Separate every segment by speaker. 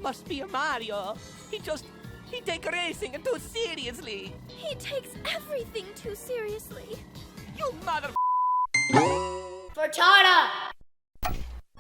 Speaker 1: must be a Mario. He takes racing too seriously.
Speaker 2: He takes everything too seriously.
Speaker 1: You mother...
Speaker 2: Frittata!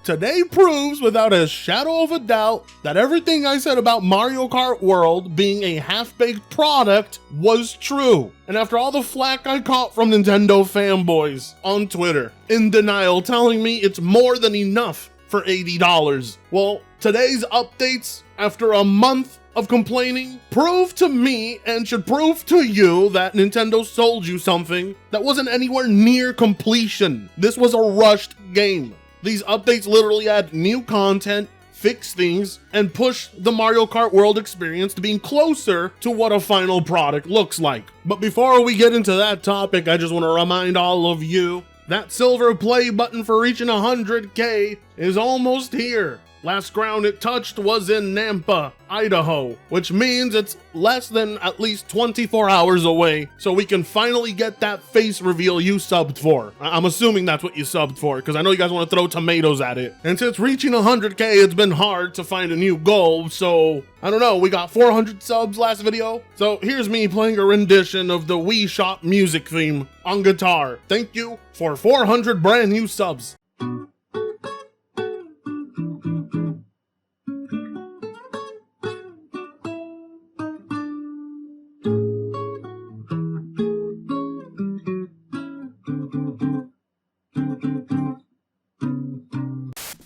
Speaker 3: Today proves without a shadow of a doubt that everything I said about Mario Kart World being a half-baked product was true. And after all the flack I caught from Nintendo fanboys on Twitter, in denial, telling me it's more than enough for $80. Well, today's updates, after a month of complaining, prove to me and should prove to you that Nintendo sold you something that wasn't anywhere near completion. This was a rushed game. These updates literally add new content, fix things, and push the Mario Kart World experience to being closer to what a final product looks like. But before we get into that topic, I just want to remind all of you that silver play button for reaching 100K is almost here. Last ground it touched was in Nampa, Idaho, which means it's less than at least 24 hours away, so we can finally get that face reveal you subbed for. I'm assuming that's what you subbed for, because I know you guys want to throw tomatoes at it. And since reaching 100K, it's been hard to find a new goal, so I don't know, we got 400 subs last video. So here's me playing a rendition of the Wii Shop music theme on guitar. Thank you for 400 brand new subs.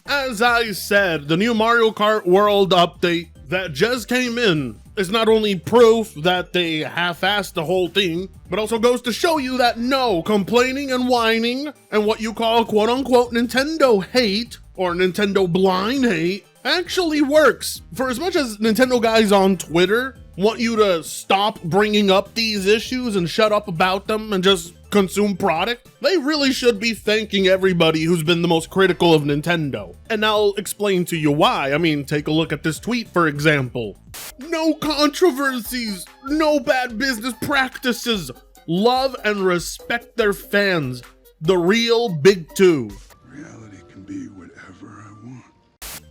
Speaker 3: As I said, the new Mario Kart World update that just came in is not only proof that they half-assed the whole thing, but also goes to show you that no, complaining and whining and what you call quote-unquote Nintendo hate or Nintendo blind hate actually works. For as much as Nintendo guys on Twitter want you to stop bringing up these issues and shut up about them and just consume product, they really should be thanking everybody who's been the most critical of Nintendo. And I'll explain to you why. I mean, take a look at this tweet, for example. No controversies, no bad business practices, love and respect their fans. The real Big Two.
Speaker 4: Reality can be whatever I want.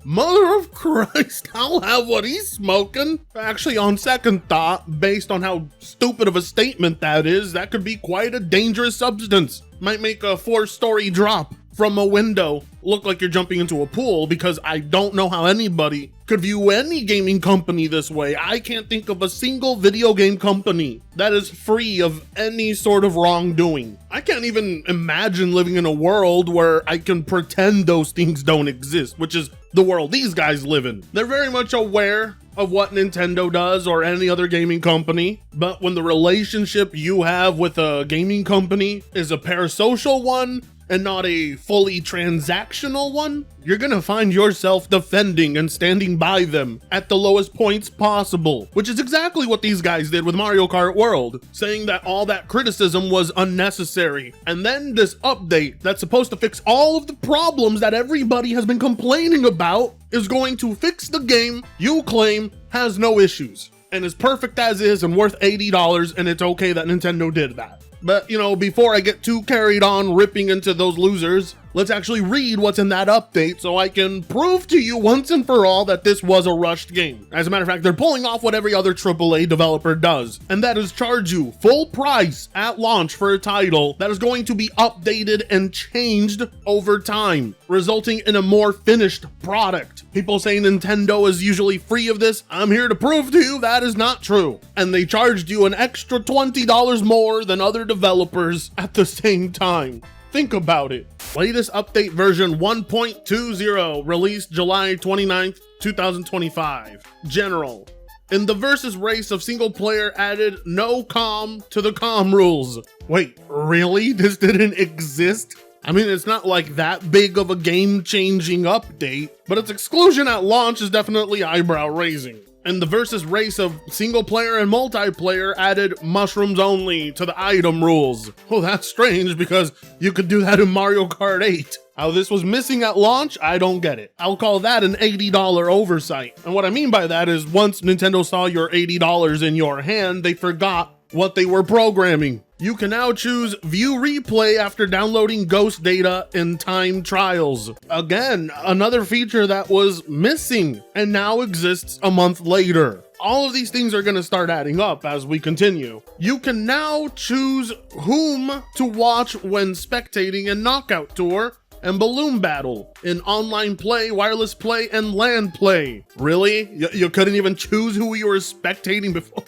Speaker 3: Mother of Christ, I'll have what he's smoking. Actually, on second thought, based on how stupid of a statement that is, that could be quite a dangerous substance. Might make a 4-story drop from a window look like you're jumping into a pool, because I don't know how anybody could view any gaming company this way. I can't think of a single video game company that is free of any sort of wrongdoing. I can't even imagine living in a world where I can pretend those things don't exist, which is the world these guys live in. They're very much aware of what Nintendo does or any other gaming company, but when the relationship you have with a gaming company is a parasocial one and not a fully transactional one, you're gonna find yourself defending and standing by them at the lowest points possible, which is exactly what these guys did with Mario Kart World, saying that all that criticism was unnecessary. And then this update that's supposed to fix all of the problems that everybody has been complaining about is going to fix the game you claim has no issues and is perfect as is and worth $80, and it's okay that Nintendo did that. But, you know, before I get too carried on ripping into those losers, let's actually read what's in that update so I can prove to you once and for all that this was a rushed game. As a matter of fact, they're pulling off what every other AAA developer does, and that is charge you full price at launch for a title that is going to be updated and changed over time, resulting in a more finished product. People say Nintendo is usually free of this. I'm here to prove to you that is not true. And they charged you an extra $20 more than other developers at the same time. Think about it. Latest update version 1.20, released July 29th, 2025. General. In the versus race of single player added no comm to the comm rules. Wait, really? This didn't exist? I mean, it's not like that big of a game-changing update, but its exclusion at launch is definitely eyebrow-raising. And the versus race of single player and multiplayer added mushrooms only to the item rules. Oh, that's strange because you could do that in Mario Kart 8. How this was missing at launch, I don't get it. I'll call that an $80 oversight. And what I mean by that is once Nintendo saw your $80 in your hand, they forgot what they were programming. You can now choose View Replay after downloading ghost data in time trials. Again, another feature that was missing and now exists a month later. All of these things are going to start adding up as we continue. You can now choose whom to watch when spectating in Knockout Tour and Balloon Battle in online play, wireless play, and LAN play. Really? You couldn't even choose who you were spectating before?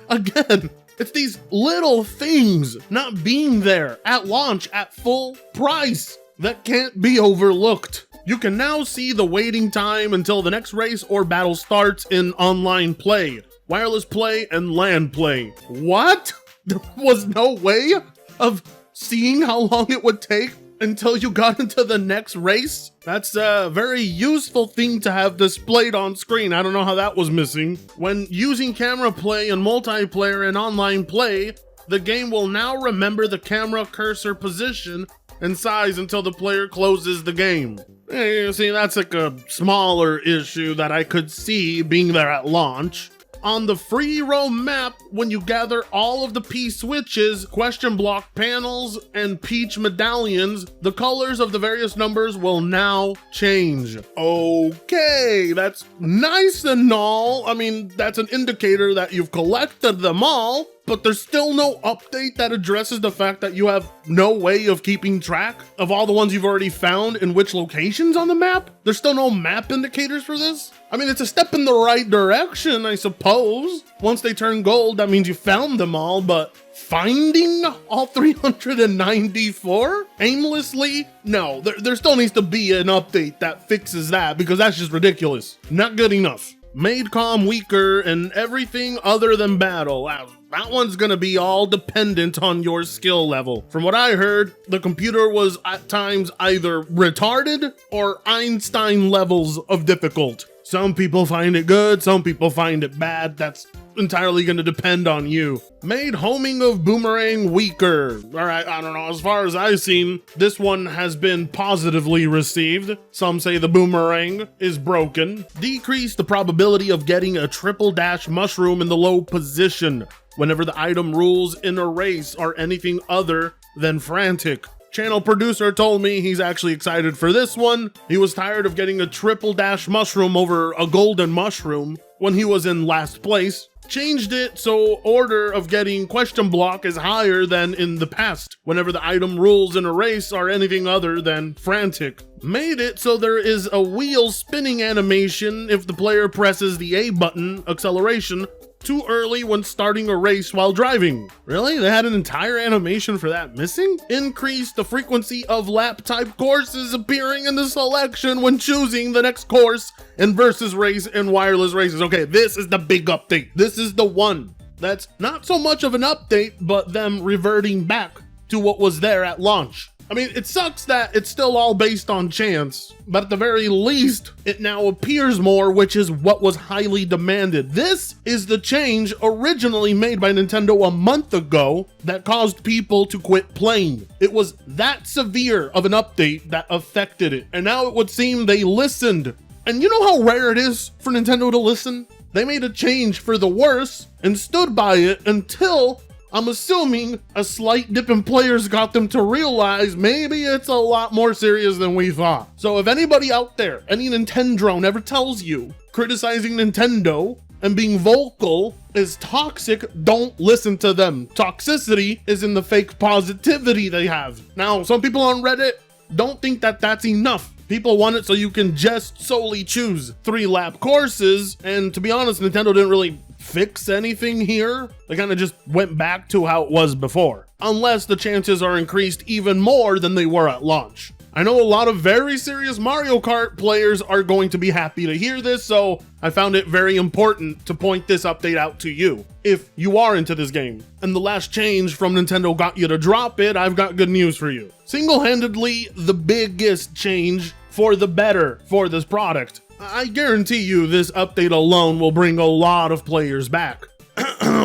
Speaker 3: Again, it's these little things not being there at launch at full price that can't be overlooked. You can now see the waiting time until the next race or battle starts in online play, wireless play, and LAN play. What? There was no way of seeing how long it would take until you got into the next race? That's a very useful thing to have displayed on screen. I don't know how that was missing. When using camera play and multiplayer and online play, the game will now remember the camera cursor position and size until the player closes the game. You see, that's like a smaller issue that I could see being there at launch. On the free roam map, when you gather all of the P switches, question block panels, and peach medallions, the colors of the various numbers will now change. Okay, that's nice and all. I mean, that's an indicator that you've collected them all, but there's still no update that addresses the fact that you have no way of keeping track of all the ones you've already found in which locations on the map. There's still no map indicators for this. I mean, it's a step in the right direction, I suppose. Once they turn gold, that means you found them all, but finding all 394 aimlessly? No, there still needs to be an update that fixes that, because that's just ridiculous. Not good enough. Made calm weaker and everything other than battle. That one's gonna be all dependent on your skill level. From what I heard, the computer was at times either retarded or Einstein levels of difficult. Some people find it good, some people find it bad. That's entirely going to depend on you. Made homing of boomerang weaker. Alright, I don't know, as far as I've seen, this one has been positively received. Some say the boomerang is broken. Decrease the probability of getting a triple dash mushroom in the low position whenever the item rules in a race are anything other than frantic. Channel producer told me he's actually excited for this one. He was tired of getting a triple dash mushroom over a golden mushroom when he was in last place. Changed it so order of getting question block is higher than in the past whenever the item rules in a race are anything other than frantic. Made it so there is a wheel spinning animation if the player presses the A button, acceleration, too early when starting a race while driving. Really? They had an entire animation for that missing? Increase the frequency of lap type courses appearing in the selection when choosing the next course in versus race and wireless races. Okay, this is the big update. This is the one that's not so much of an update, but them reverting back to what was there at launch. I mean, it sucks that it's still all based on chance, but at the very least, it now appears more, which is what was highly demanded. This is the change originally made by Nintendo a month ago that caused people to quit playing. It was that severe of an update that affected it, and now it would seem they listened. And you know how rare it is for Nintendo to listen? They made a change for the worse and stood by it until, I'm assuming, a slight dip in players got them to realize maybe it's a lot more serious than we thought. So if anybody out there, any Nintendrone ever tells you criticizing Nintendo and being vocal is toxic, don't listen to them. Toxicity is in the fake positivity they have. Now, some people on Reddit don't think that that's enough. People want it so you can just solely choose 3-lap courses, and to be honest, Nintendo didn't really fix anything here. They kind of just went back to how it was before, unless the chances are increased even more than they were at launch. I know a lot of very serious Mario Kart players are going to be happy to hear this, so I found it very important to point this update out to you, if you are into this game. And the last change from Nintendo got you to drop it, I've got good news for you. Single-handedly, the biggest change for the better for this product. I guarantee you this update alone will bring a lot of players back.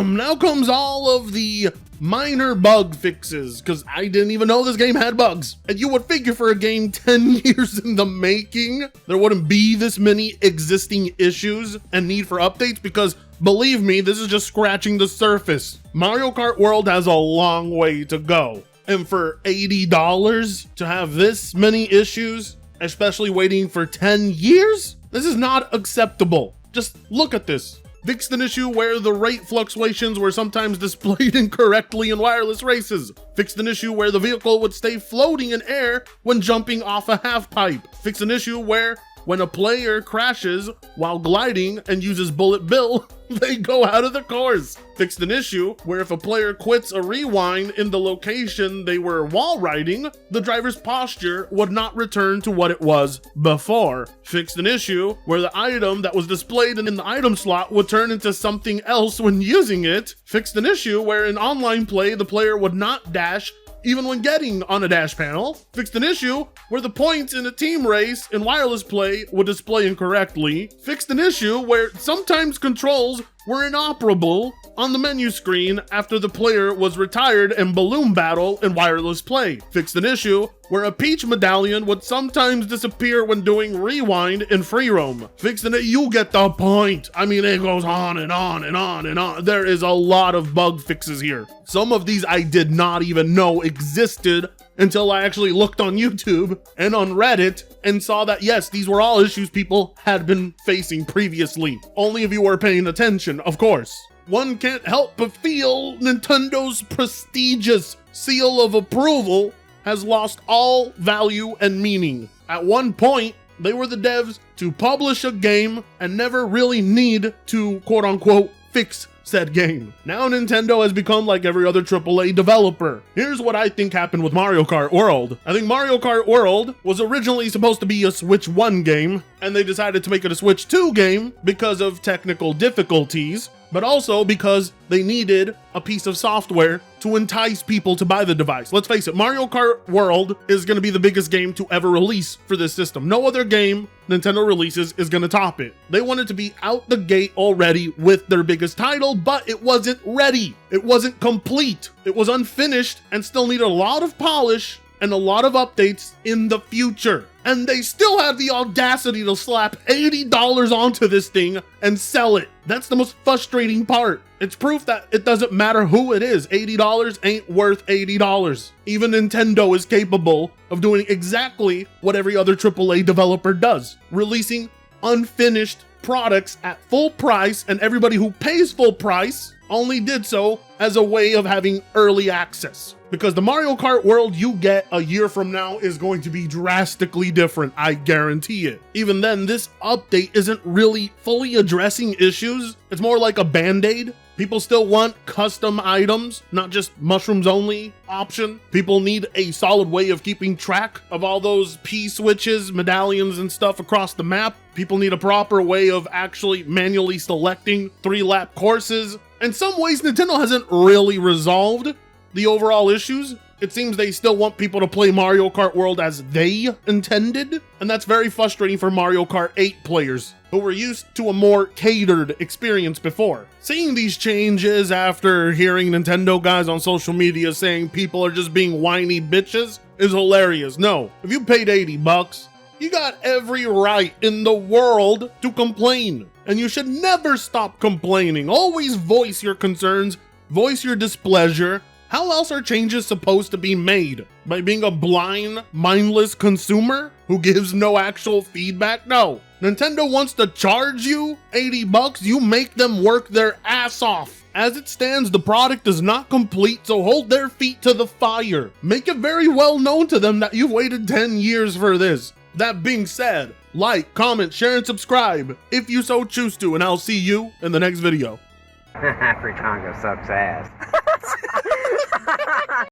Speaker 3: Now comes all of the minor bug fixes, because I didn't even know this game had bugs. And you would figure for a game 10 years in the making, there wouldn't be this many existing issues and need for updates, because believe me, this is just scratching the surface. Mario Kart World has a long way to go. And for $80 to have this many issues, especially waiting for 10 years, this is not acceptable. Just look at this. Fixed an issue where the rate fluctuations were sometimes displayed incorrectly in wireless races. Fixed an issue where the vehicle would stay floating in air when jumping off a half pipe. Fixed an issue where when a player crashes while gliding and uses Bullet Bill, they go out of the course. Fixed an issue where if a player quits a rewind in the location they were wall riding, the driver's posture would not return to what it was before. Fixed an issue where the item that was displayed in the item slot would turn into something else when using it. Fixed an issue where in online play the player would not dash even when getting on a dash panel. Fixed an issue where the points in a team race in wireless play would display incorrectly. Fixed an issue where sometimes controls were inoperable on the menu screen after the player was retired in balloon battle in wireless play. Fixed an issue where a Peach medallion would sometimes disappear when doing rewind in free roam. Fixed an you get the point. I mean, it goes on and on and on and on. There is a lot of bug fixes here. Some of these I did not even know existed until I actually looked on YouTube and on Reddit and saw that yes, these were all issues people had been facing previously. Only if you were paying attention, of course. One can't help but feel Nintendo's prestigious seal of approval has lost all value and meaning. At one point, they were the devs to publish a game and never really need to quote-unquote fix said game. Now Nintendo has become like every other AAA developer. Here's what I think happened with Mario Kart World. I think Mario Kart World was originally supposed to be a Switch 1 game, and they decided to make it a Switch 2 game because of technical difficulties, but also because they needed a piece of software to entice people to buy the device. Let's face it, Mario Kart World is going to be the biggest game to ever release for this system. No other game Nintendo releases is going to top it. They wanted to be out the gate already with their biggest title, but it wasn't ready. It wasn't complete. It was unfinished and still needed a lot of polish and a lot of updates in the future. And they still have the audacity to slap $80 onto this thing and sell it. That's the most frustrating part. It's proof that it doesn't matter who it is. $80 ain't worth $80. Even Nintendo is capable of doing exactly what every other AAA developer does, releasing unfinished products at full price, and everybody who pays full price only did so as a way of having early access. Because the Mario Kart World you get a year from now is going to be drastically different, I guarantee it. Even then, this update isn't really fully addressing issues. It's more like a band-aid. People still want custom items, not just mushrooms only option. People need a solid way of keeping track of all those P-switches, medallions, and stuff across the map. People need a proper way of actually manually selecting 3-lap courses. In some ways, Nintendo hasn't really resolved the overall issues. It seems they still want people to play Mario Kart World as they intended, and that's very frustrating for Mario Kart 8 players who were used to a more catered experience before. Seeing these changes after hearing Nintendo guys on social media saying people are just being whiny bitches is hilarious. No, if you paid $80, you got every right in the world to complain, and you should never stop complaining. Always voice your concerns, voice your displeasure. How else are changes supposed to be made? By being a blind, mindless consumer who gives no actual feedback? No. Nintendo wants to charge you $80, you make them work their ass off. As it stands, the product is not complete, so hold their feet to the fire. Make it very well known to them that you've waited 10 years for this. That being said, like, comment, share, and subscribe if you so choose to, and I'll see you in the next video.
Speaker 5: Fritongo sucks ass.